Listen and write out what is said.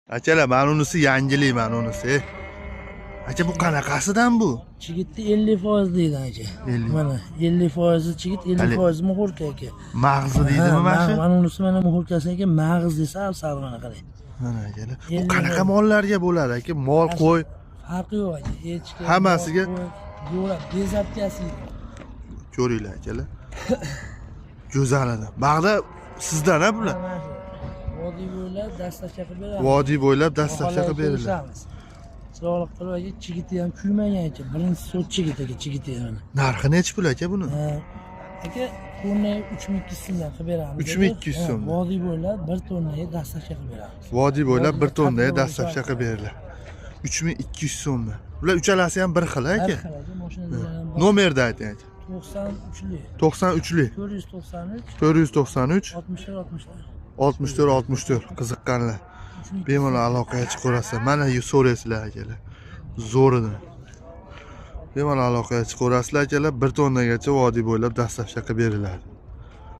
Akalar, mana unisi yangilik, mana unisi. Aka, bu qanaqasidan bu? Chigitni 50% deydi aka. 50. Mana 50% chigit, 50% muhurka aka. Mag'zi deydimi mana shu? Mana unisi mana muhurkasi aka, mag'iz desa sal mana qarang. Mana akalar. Bu qanaqa mollarga bo'ladi aka? Mol, qo'y. Farqi yo'q aka. Echki. Hammasiga yo'lab bezatkasi. ko'ringlar akalar. Go'zaladi. Bag'da sizdan ha bular. Vodiy bo'ylab dastlabki qilib beramiz. Vodiy bo'ylab dastlabki qilib beriladi. Sog'liq qilib aka, chigiti ham kuymagan aka. Birinchi sot chigit aka, chigiti ham. Narxi nechi pul aka buni? Aka, tonna 3200 so'mdan qilib beramiz. 3200 so'm. Vodiy bo'ylab 1 tonnaga dastlabki qilib beramiz. Vodiy bo'ylab 1 tonnaga dastlabki qilib beriladi. 3200 so'mdan. Bular uchalasi ham bir xil aka. Bir xil aka, mashinalar ham Nomerni ayting aka. 93li. 93li. 493 493 64 64 qiziqqanlar. Bemalol aloqaga chiqaverasizlar. Mana so'raysizlar akalar. Zo'ridan. Bemalol aloqaga chiqaverasizlar akalar. 1 tonnagacha vodiy bo'ylab dastlabki qilib beriladi.